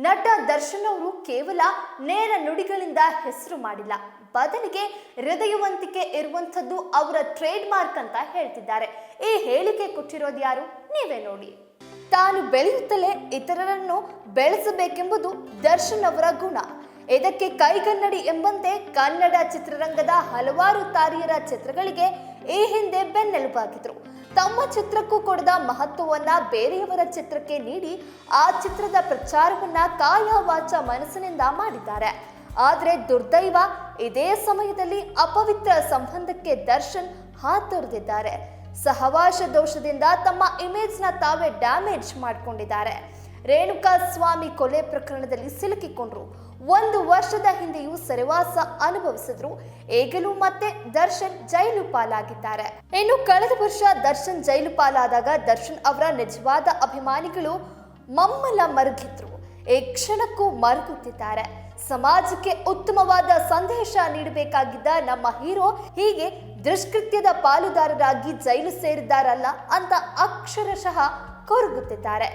ನಟ ದರ್ಶನ್ ಅವರು ಕೇವಲ ನೇರ ನುಡಿಗಳಿಂದ ಹೆಸರು ಮಾಡಿಲ್ಲ, ಬದಲಿಗೆ ಹೃದಯವಂತಿಕೆ ಇರುವಂಥದ್ದು ಅವರ ಟ್ರೇಡ್ ಮಾರ್ಕ್ ಅಂತ ಹೇಳ್ತಿದ್ದಾರೆ. ಈ ಹೇಳಿಕೆ ಕೊಟ್ಟಿರೋದು ಯಾರು? ನೀವೇ ನೋಡಿ. ತಾನು ಬೆಳೆಯುತ್ತಲೇ ಇತರರನ್ನು ಬೆಳೆಸಬೇಕೆಂಬುದು ದರ್ಶನ್ ಅವರ ಗುಣ. ಇದಕ್ಕೆ ಕೈಗನ್ನಡಿ ಎಂಬಂತೆ ಕನ್ನಡ ಚಿತ್ರರಂಗದ ಹಲವಾರು ತಾರೆಯರ ಚಿತ್ರಗಳಿಗೆ ಈ ಹಿಂದೆ ಬೆನ್ನೆಲುಬಾಗಿದ್ರು. ತಮ್ಮ ಚಿತ್ರಕ್ಕೂ ಕೊಡದ ಮಹತ್ವವನ್ನ ಬೇರೆಯವರ ಚಿತ್ರಕ್ಕೆ ನೀಡಿ ಆ ಚಿತ್ರದ ಪ್ರಚಾರವನ್ನ ಕಾಯ ವಾಚ ಮನಸ್ಸಿನಿಂದ ಮಾಡಿದ್ದಾರೆ. ಆದ್ರೆ ದುರ್ದೈವ, ಇದೇ ಸಮಯದಲ್ಲಿ ಅಪವಿತ್ರ ಸಂಬಂಧಕ್ಕೆ ದರ್ಶನ್ ಹಾತೊರೆದಿದ್ದಾರೆ. ಸಹವಾಸ ದೋಷದಿಂದ ತಮ್ಮ ಇಮೇಜ್ ನ ತಾವೇ ಡ್ಯಾಮೇಜ್ ಮಾಡಿಕೊಂಡಿದ್ದಾರೆ. ರೇಣುಕಾ ಸ್ವಾಮಿ ಕೊಲೆ ಪ್ರಕರಣದಲ್ಲಿ ಸಿಲುಕಿಕೊಂಡ್ರು. 1 ವರ್ಷದ ಹಿಂದೆಯೂ ಸೆರೆವಾಸ ಅನುಭವಿಸಿದ್ರು. ಈಗಲೂ ಮತ್ತೆ ದರ್ಶನ್ ಜೈಲು ಪಾಲಾಗಿದ್ದಾರೆ. ಇನ್ನು ಕಳೆದ ವರ್ಷ ದರ್ಶನ್ ಜೈಲು ಪಾಲಾದಾಗ ದರ್ಶನ್ ಅವರ ನಿಜವಾದ ಅಭಿಮಾನಿಗಳು ಮಮ್ಮಲ ಮರುಗಿದ್ರು. ಈ ಕ್ಷಣಕ್ಕೂ ಮರುಗುತ್ತಿದ್ದಾರೆ. ಸಮಾಜಕ್ಕೆ ಉತ್ತಮವಾದ ಸಂದೇಶ ನೀಡಬೇಕಾಗಿದ್ದ ನಮ್ಮ ಹೀರೋ ಹೀಗೆ ದುಷ್ಕೃತ್ಯದ ಪಾಲುದಾರರಾಗಿ ಜೈಲು ಸೇರಿದ್ದಾರಲ್ಲ ಅಂತ ಅಕ್ಷರಶಃ ಕೊರಗುತ್ತಿದ್ದಾರೆ.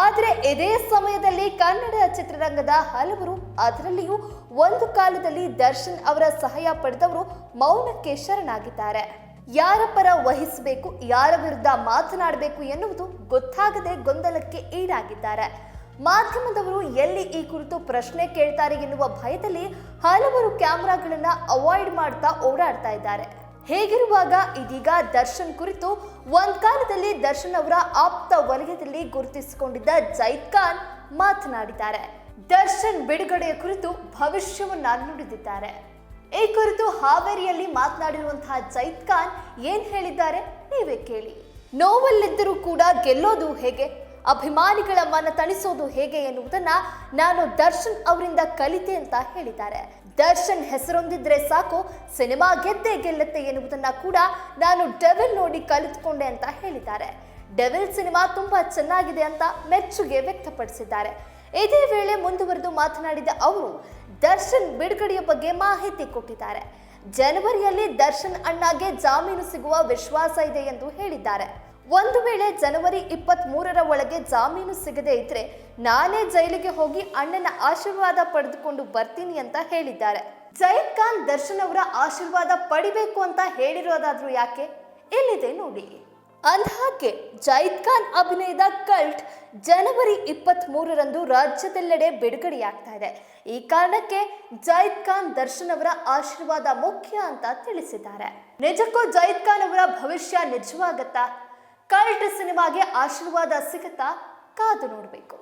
ಆದರೆ ಇದೇ ಸಮಯದಲ್ಲಿ ಕನ್ನಡ ಚಿತ್ರರಂಗದ ಹಲವರು, ಅದರಲ್ಲಿಯೂ ಒಂದು ಕಾಲದಲ್ಲಿ ದರ್ಶನ್ ಅವರ ಸಹಾಯ ಪಡೆದವರು ಮೌನಕ್ಕೆ ಶರಣಾಗಿದ್ದಾರೆ. ಯಾರ ಪರ ವಹಿಸಬೇಕು, ಯಾರ ವಿರುದ್ಧ ಮಾತನಾಡಬೇಕು ಎನ್ನುವುದು ಗೊತ್ತಾಗದೆ ಗೊಂದಲಕ್ಕೆ ಈಡಾಗಿದ್ದಾರೆ. ಮಾಧ್ಯಮದವರು ಎಲ್ಲಿ ಈ ಕುರಿತು ಪ್ರಶ್ನೆ ಕೇಳ್ತಾರೆ ಎನ್ನುವ ಭಯದಲ್ಲಿ ಹಲವರು ಕ್ಯಾಮೆರಾಗಳನ್ನ ಅವಾಯ್ಡ್ ಮಾಡ್ತಾ ಓಡಾಡ್ತಾ ಇದ್ದಾರೆ. ಹೇಗಿರುವಾಗ ಇದೀಗ ದರ್ಶನ್ ಕುರಿತು ಒಂದ್ ಕಾಲದಲ್ಲಿ ದರ್ಶನ್ ಅವರ ಆಪ್ತ ವಲಯದಲ್ಲಿ ಗುರುತಿಸಿಕೊಂಡಿದ್ದ ಜೈದ್ ಖಾನ್ ಮಾತನಾಡಿದ್ದಾರೆ. ದರ್ಶನ್ ಬಿಡುಗಡೆಯ ಕುರಿತು ಭವಿಷ್ಯವನ್ನ ನುಡಿದಿದ್ದಾರೆ. ಈ ಕುರಿತು ಹಾವೇರಿಯಲ್ಲಿ ಮಾತನಾಡಿರುವಂತಹ ಜೈದ್ ಖಾನ್ ಏನ್ ಹೇಳಿದ್ದಾರೆ ನೀವೇ ಕೇಳಿ. ನೋವಲ್ಲಿದ್ದರೂ ಕೂಡ ಗೆಲ್ಲೋದು ಹೇಗೆ, ಅಭಿಮಾನಿಗಳ ಮನ ತಣಿಸೋದು ಹೇಗೆ ಎನ್ನುವುದನ್ನ ನಾನು ದರ್ಶನ್ ಅವರಿಂದ ಕಲಿತೆ ಅಂತ ಹೇಳಿದ್ದಾರೆ. ದರ್ಶನ್ ಹೆಸರೊಂದಿದ್ರೆ ಸಾಕು, ಸಿನಿಮಾ ಗೆದ್ದೇ ಗೆಲ್ಲುತ್ತೆ ಎನ್ನುವುದನ್ನ ಕೂಡ ನಾನು ಡೆವಿಲ್ ನೋಡಿ ಕಲಿತುಕೊಂಡೆ ಅಂತ ಹೇಳಿದ್ದಾರೆ. ಡೆವಿಲ್ ಸಿನಿಮಾ ತುಂಬಾ ಚೆನ್ನಾಗಿದೆ ಅಂತ ಮೆಚ್ಚುಗೆ ವ್ಯಕ್ತಪಡಿಸಿದ್ದಾರೆ. ಇದೇ ವೇಳೆ ಮುಂದುವರೆದು ಮಾತನಾಡಿದ ಅವರು ದರ್ಶನ್ ಬಿಡುಗಡೆಯ ಬಗ್ಗೆ ಮಾಹಿತಿ ಕೊಟ್ಟಿದ್ದಾರೆ. ಜನವರಿಯಲ್ಲಿ ದರ್ಶನ್ ಅಣ್ಣಗೆ ಜಾಮೀನು ಸಿಗುವ ವಿಶ್ವಾಸ ಇದೆ ಎಂದು ಹೇಳಿದ್ದಾರೆ. ಒಂದು ವೇಳೆ ಜನವರಿ 23ರ ಒಳಗೆ ಜಾಮೀನು ಸಿಗದೇ ಇದ್ರೆ ನಾನೇ ಜೈಲಿಗೆ ಹೋಗಿ ಅಣ್ಣನ ಆಶೀರ್ವಾದ ಪಡೆದುಕೊಂಡು ಬರ್ತೀನಿ ಅಂತ ಹೇಳಿದ್ದಾರೆ. ಜೈದ್ ಖಾನ್ ದರ್ಶನ್ ಅವರ ಆಶೀರ್ವಾದ ಪಡಿಬೇಕು ಅಂತ ಹೇಳಿರೋದಾದ್ರೂ ಯಾಕೆ? ಇಲ್ಲಿದೆ ನೋಡಿ. ಅಂದಹಾಗೆ ಜೈದ್ ಖಾನ್ ಅಭಿನಯದ ಕಲ್ಟ್ ಜನವರಿ 23ರಂದು ರಾಜ್ಯದೆಲ್ಲೆಡೆ ಬಿಡುಗಡೆಯಾಗ್ತಾ ಇದೆ. ಈ ಕಾರಣಕ್ಕೆ ಜೈದ್ ಖಾನ್ ದರ್ಶನ್ ಅವರ ಆಶೀರ್ವಾದ ಮುಖ್ಯ ಅಂತ ತಿಳಿಸಿದ್ದಾರೆ. ನಿಜಕ್ಕೂ ಜೈದ್ ಖಾನ್ ಅವರ ಭವಿಷ್ಯ ನಿಜವಾಗತ್ತಾ? ಕಲ್ಟ್ ಸಿನಿಮಾಗೆ ಆಶೀರ್ವಾದ ಸಿಗುತ್ತಾ? ಕಾದು ನೋಡಬೇಕು.